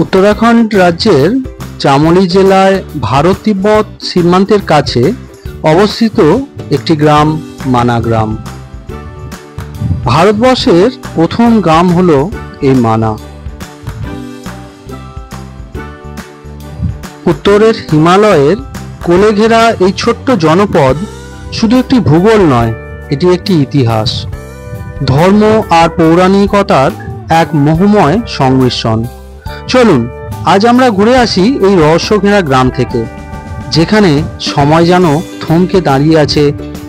উত্তরাখণ্ড রাজ্যের চামোলি জেলায় ভারত তিব্বত সীমান্তের কাছে অবস্থিত একটি গ্রাম মানা গ্রাম। ভারতবর্ষের প্রথম গ্রাম হলো এই মানা। উত্তরের হিমালয়ের কোলে ঘেরা এই ছোট্ট জনপদ শুধু একটি ভূগোল নয়, এটি একটি ইতিহাস, ধর্ম আর পৌরাণিকতার এক মোহময় সংমিশ্রণ। চলুন আজ আমরা ঘুরে আসি এই রহস্য ঘেরা গ্রাম থেকে, যেখানে সময় যেন থমকে দাঁড়িয়ে আছে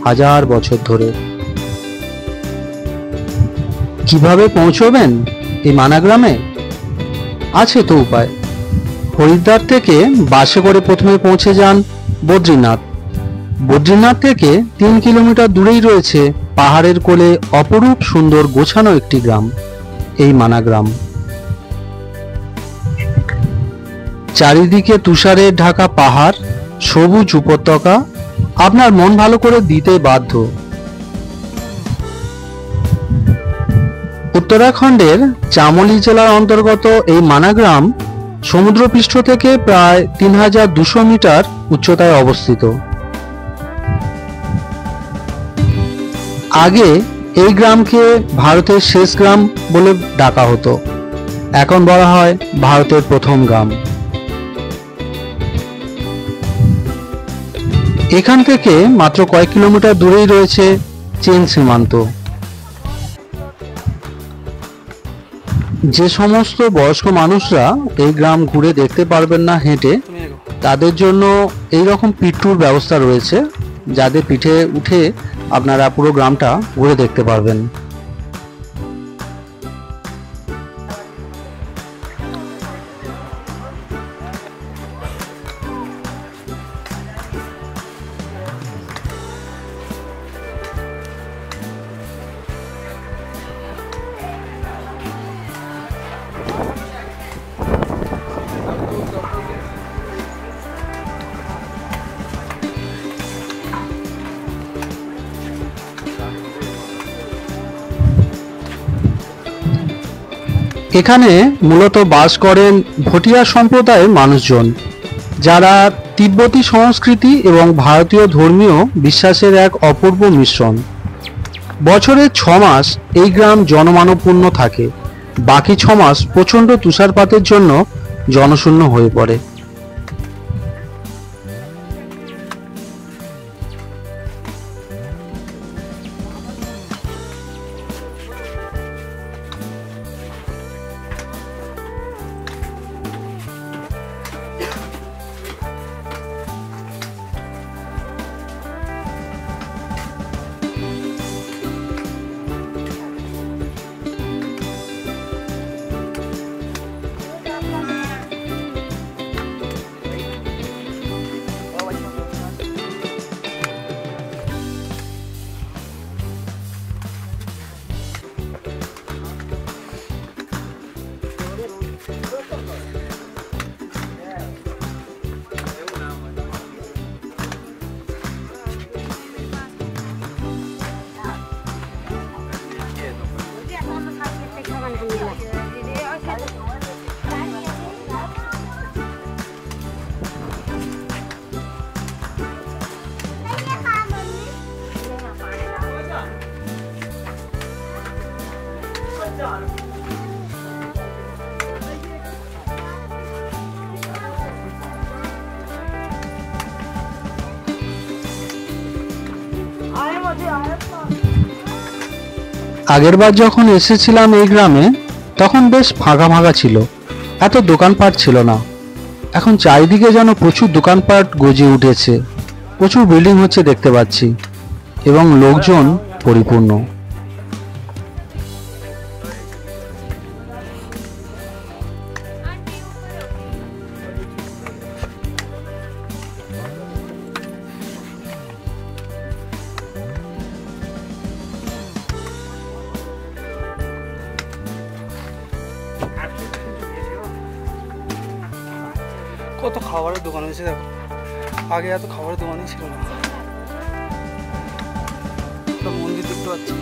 হাজার বছর ধরে। কিভাবে পৌঁছবেন এই মানা গ্রামে? আছে তো উপায়। হরিদ্বার থেকে বাসে করে প্রথমে পৌঁছে যান বদ্রীনাথ। বদ্রীনাথ থেকে 3 কিলোমিটার দূরেই রয়েছে পাহাড়ের কোলে অপরূপ সুন্দর গোছানো একটি গ্রাম, এই মানা গ্রাম। চারিদিকে তুষারে ঢাকা পাহাড়, সবুজ উপত্যকা আপনার মন ভালো করে দিতে বাধ্য। উত্তরাখণ্ডের চামোলি জেলার অন্তর্গত এই মানা গ্রাম সমুদ্রপৃষ্ঠ থেকে প্রায় 3200 মিটার উচ্চতায় অবস্থিত। আগে এই গ্রামকে ভারতের শেষ গ্রাম বলে ডাকা হতো, এখন বলা হয় ভারতের প্রথম গ্রাম। এখান থেকে মাত্র কয়েক কিলোমিটার দূরেই রয়েছে চীন সীমান্ত। যে সমস্ত বয়স্ক মানুষরা এই গ্রাম ঘুরে দেখতে পারবেন না হেঁটে, তাদের জন্য এই রকম পিট্টুর ব্যবস্থা রয়েছে, যাদের পিঠে উঠে আপনারা পুরো গ্রামটা ঘুরে দেখতে পারবেন। এখানে মূলত বাস করেন ভুটিয়া সম্প্রদায়ের মানুষজন, যারা তিব্বতী সংস্কৃতি এবং ভারতীয় ধর্মীয় বিশ্বাসের এক অপূর্ব মিশ্রণ। বছরের 6 মাস এই গ্রাম জনমানবপূর্ণ থাকে, বাকি 6 মাস প্রচণ্ড তুষারপাতের জন্য জনশূন্য হয়ে পড়ে। আগেরবার যখন এসেছিলাম এই গ্রামে, তখন বেশ ফাঁকা ফাঁকা ছিল, এত দোকানপাট ছিল না। এখন চারিদিকে যেন প্রচুর দোকানপাট গজে উঠেছে, প্রচুর বিল্ডিং হচ্ছে দেখতে পাচ্ছি, এবং লোকজন পরিপূর্ণ। কত খাবারের দোকান হয়েছে দেখো, আগে এত খাবারের দোকানই ছিল না। মন্দির দেখতে পাচ্ছি।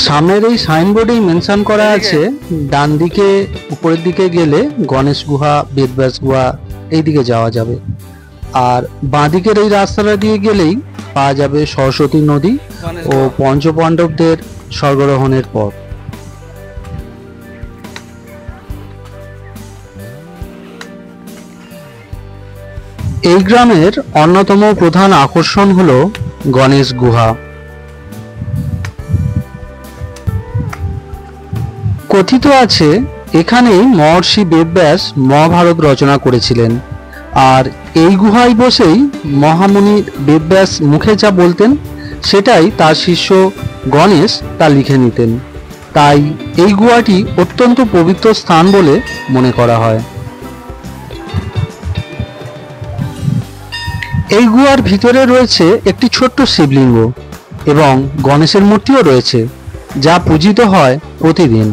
সামনের এই সাইনবোর্ডেই মেনশন করা আছে ডান দিকে উপরের দিকে গেলে গণেশ গুহা, বেদব্যাস গুহা এই দিকে যাওয়া যাবে, আর বাঁ দিকের এই রাস্তাটা দিয়ে গেলেই পাওয়া যাবে সরস্বতী নদী ও পঞ্চপাণ্ডবদের স্বর্গরোহণের পথ। এই গ্রামের অন্যতম প্রধান আকর্ষণ হলো গণেশ গুহা। কথিত আছে এখানেই মহর্ষি বেদব্যাস মহাভারত রচনা করেছিলেন, আর এই গুহায় বসেই মহামুনি বেদব্যাস মুখে যা বলতেন সেটাই তার শিষ্য গণেশ তা লিখে নিতেন। তাই এই গুহাটি অত্যন্ত পবিত্র স্থান বলে মনে করা হয়। এই গুহার ভিতরে রয়েছে একটি ছোট্ট শিবলিঙ্গ এবং গণেশের মূর্তিও রয়েছে, যা পূজিত হয় প্রতিদিন।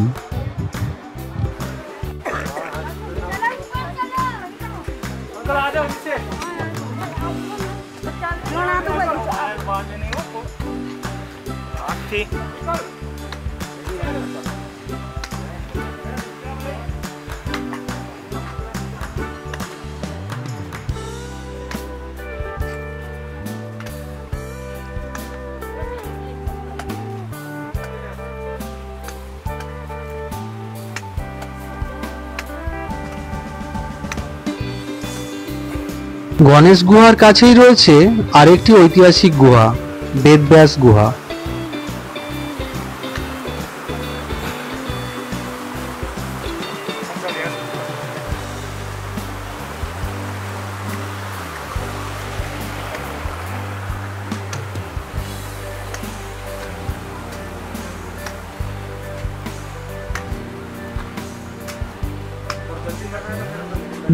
গণেশ গুহার কাছেই রয়েছে আরেকটি ঐতিহাসিক গুহা, বেদব্যাস গুহা।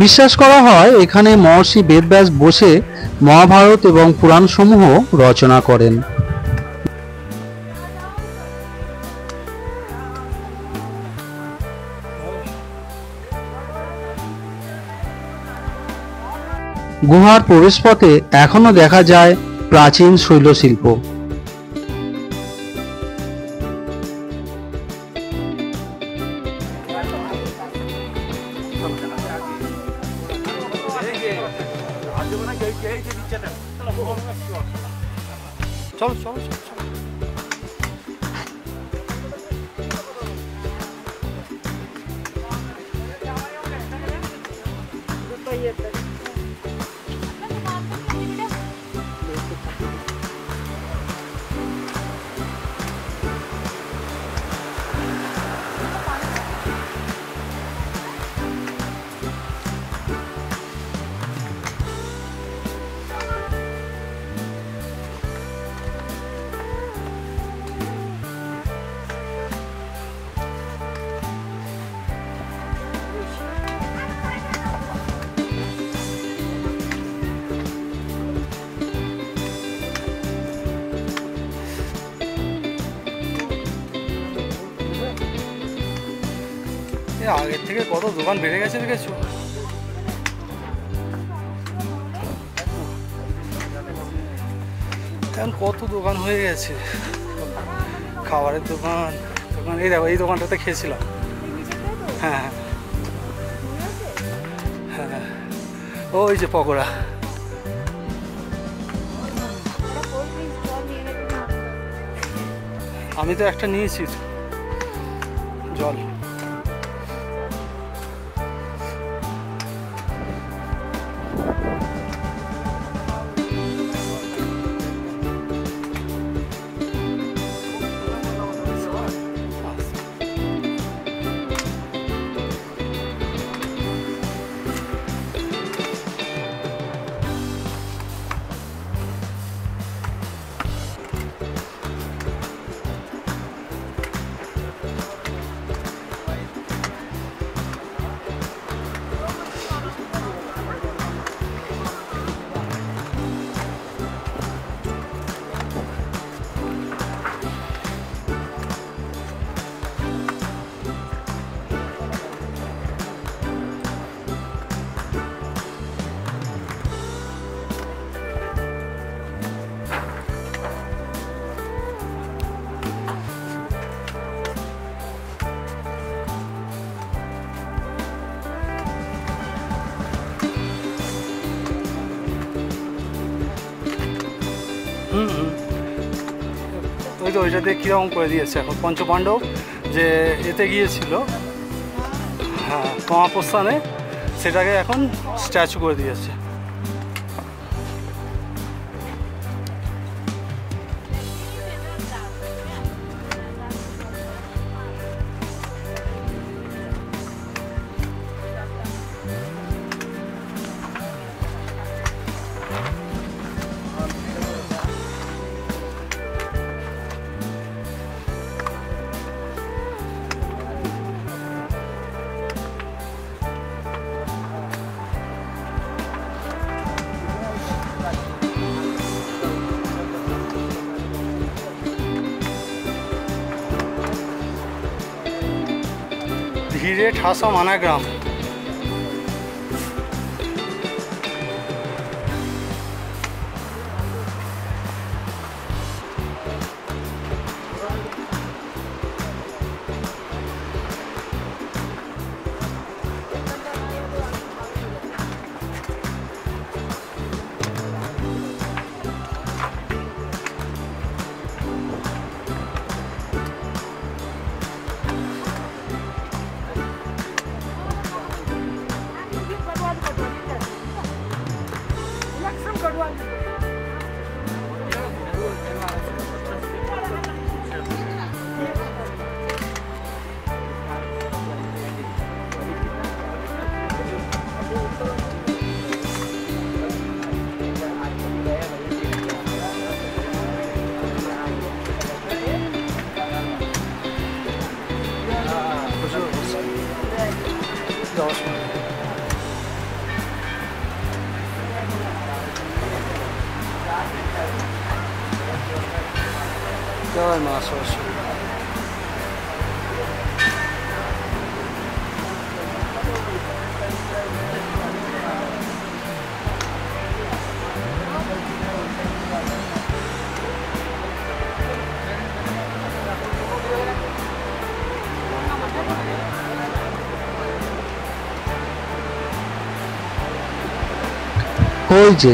বিশ্বাস করা হয় এখানে মহর্ষি বেদব্যাস বসে মহাভারত এবং পুরাণসমূহ রচনা করেন। গুহার প্রবেশপথে এখনো দেখা যায় প্রাচীন শৈলশিল্প। চলো চলো চলো চলো। আগের থেকে কত দোকান বেড়ে গেছে দেখেছো? এখন কত দোকান হয়ে গেছে, খাবারের দোকান দোকান। এই দেখো, এই দোকানটাতে খেয়েছিলাম। হ্যাঁ হ্যাঁ হ্যাঁ, ওই যে পকোড়া। আমি তো একটা নিয়েছি জল। ওই তো ওইটাতে কীরকম করে দিয়েছে এখন, পঞ্চপাণ্ডব যে এতে গিয়েছিল, হ্যাঁ মহাপ্রস্থানে, সেটাকে এখন স্ট্যাচু করে দিয়েছে। ধীরে ঠাসা মানা গ্রাম। জয় মা সরস্বতী। ওই যে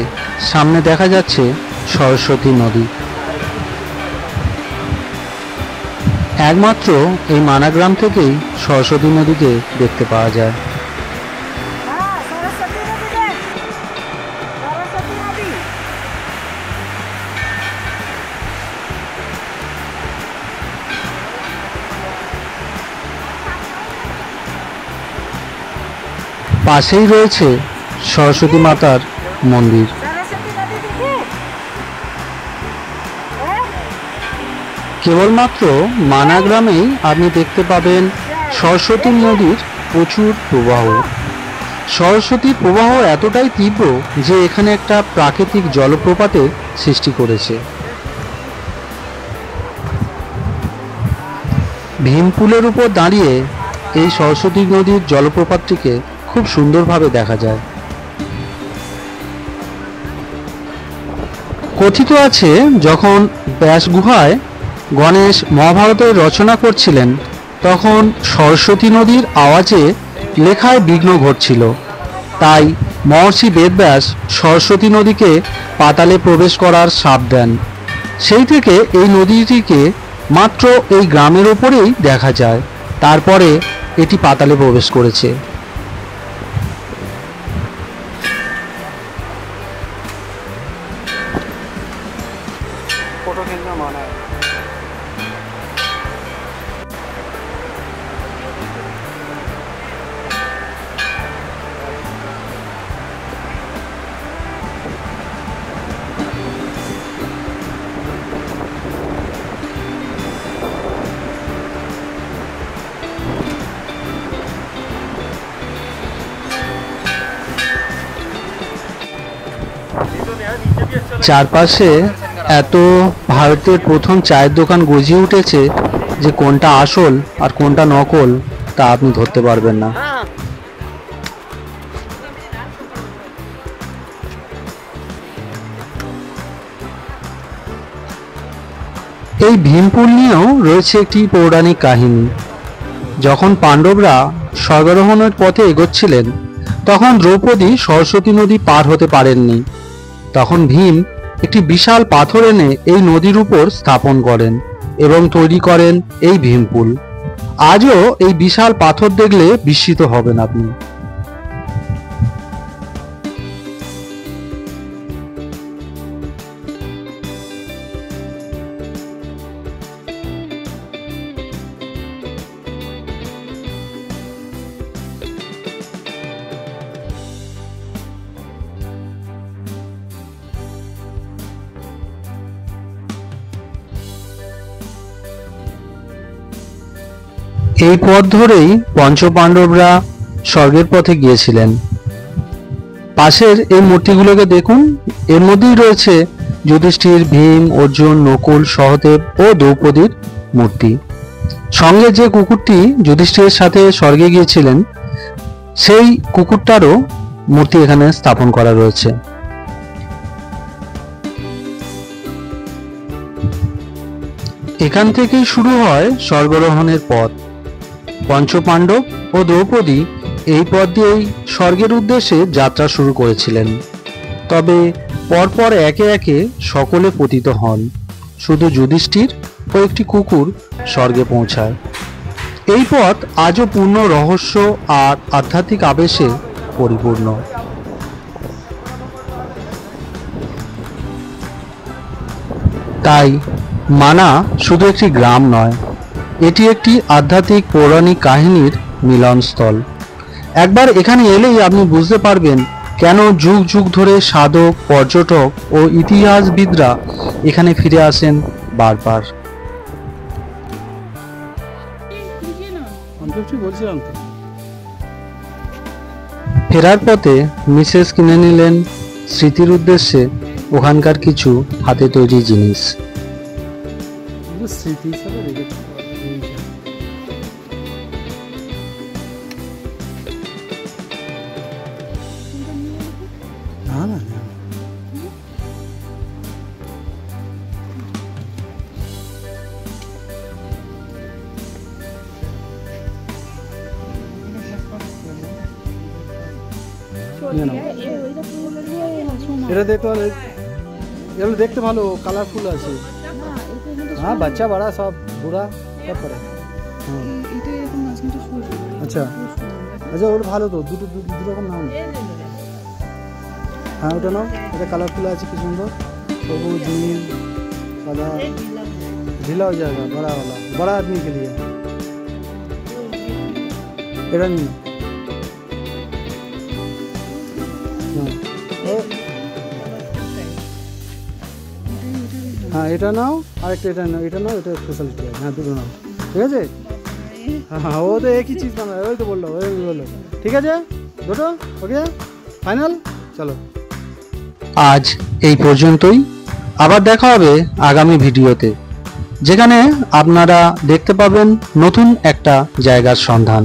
সামনে দেখা যাচ্ছে সরস্বতী নদী। একমাত্র এই মানাগ্রাম থেকেই সরস্বতী নদীকে দেখতে পাওয়া যায়। পাশেই রয়েছে সরস্বতী মাতার মন্দির। কেবলমাত্র মানাগ্রামেই আপনি দেখতে পাবেন সরস্বতী নদীর প্রচুর প্রবাহ। সরস্বতীর প্রবাহ এতটাই তীব্র যে এখানে একটা প্রাকৃতিক জলপ্রপাতের সৃষ্টি করেছে। ভীমপুলের উপর দাঁড়িয়ে এই সরস্বতী নদীর জলপ্রপাতটিকে খুব সুন্দরভাবে দেখা যায়। কথিত আছে যখন ব্যাস গুহায় গণেশ মহাভারতের রচনা করছিলেন তখন সরস্বতী নদীর আওয়াজে লেখায় বিঘ্ন ঘটছিল, তাই মহর্ষি বেদব্যাস সরস্বতী নদীকে পাতালে প্রবেশ করার শাপ দেন। সেই থেকে এই নদীটিকে মাত্র এই গ্রামের ওপরেই দেখা যায়, তারপরে এটি পাতালে প্রবেশ করেছে। ফটো কিনতে মানায়। চারপাশে এত ভারতের প্রথম চায়ের দোকান গজিয়ে উঠেছে যে কোনটা আসল আর কোনটা নকল তা আপনি ধরতে পারবেন না। এই ভীমপুল নিয়েও রয়েছে একটি পৌরাণিক কাহিনী। যখন পাণ্ডবরা স্বর্গারোহণের পথে এগোচ্ছিলেন তখন দ্রৌপদী সরস্বতী নদী পার হতে পারেননি। তখন ভীম একটি বিশাল পাথর এনে এই নদীর উপর স্থাপন করেন এবং তৈরি করেন এই ভীমপুল। আজও এই বিশাল পাথর দেখলে বিস্মিত হবেন আপনি। এই পথ ধরেই পঞ্চপাণ্ডবরা স্বর্গের পথে গিয়েছিলেন। পাশের এই মূর্তিগুলোকে দেখুন, এর মধ্যেই রয়েছে যুধিষ্ঠির, ভীম, অর্জুন, নকুল, সহদেব ও দ্রৌপদীর মূর্তি। সঙ্গে যে কুকুরটি যুধিষ্ঠিরের সাথে স্বর্গে গিয়েছিলেন সেই কুকুরটারও মূর্তি এখানে স্থাপন করা রয়েছে। এখান থেকেই শুরু হয় স্বর্গারোহণের পথ। পঞ্চপাণ্ডব ও দ্রৌপদী এই পথ দিয়েই স্বর্গের উদ্দেশ্যে যাত্রা শুরু করেছিলেন। তবে পরপর একে একে সকলে পতিত হন, শুধু যুধিষ্ঠির ও একটি কুকুর স্বর্গে পৌঁছায়। এই পথ আজও পূর্ণ রহস্য আর আধ্যাত্মিক আবেশে পরিপূর্ণ। তাই মানা শুধু একটি গ্রাম নয়, এটি একটি আধ্যাত্মিক পৌরাণিক কাহিনীর মিলনস্থল। একবার এখানে এলেই আপনি বুঝতে পারবেন কেন যুগ যুগ ধরে সাধক, পর্যটক ও ইতিহাসবিদরা এখানে ফিরে আসেন বারবার। ফেরার পথে মিসেস কিনে নিলেন স্মৃতির উদ্দেশ্যে ওখানকার কিছু হাতে তৈরি জিনিস। শুধু স্মৃতি হিসাবে রেখে না না না এটা দেখতে ভালো, এগুলো দেখতে ভালো, কালারফুল আছে। হ্যাঁ বাচ্চা বড়া সব বুড়া সব পরে। আচ্ছা আচ্ছা ওটা ভালো তো, দুটো রকম নাম। हाँ ওটা নাও, এটা कलरफुल আছে কি সুন্দর, সবুজ নীল সাদা, ढीला हो जाएगा बड़ा वाला, बड़ा आदमी के लिए। এটা নিন हाँ এটা নাও, আরেকটা এটা নাও, এটা নাও, এটা স্পেশালিটি আছে। হ্যাঁ দুটো নাও, ঠিক আছে। हाँ वो तो एक ही चीज़ बना है, वही तो बोल रहा हूँ, वही बोल रहा हूँ। ठीक है দুটো ওকে ফাইনাল, চলো। আজ এই পর্যন্তই, আবার দেখা হবে আগামী ভিডিওতে, যেখানে আপনারা দেখতে পাবেন নতুন একটা জায়গার সন্ধান।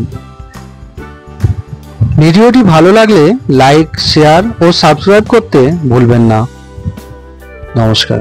ভিডিওটি ভালো লাগলে লাইক, শেয়ার ও সাবস্ক্রাইব করতে ভুলবেন না। নমস্কার।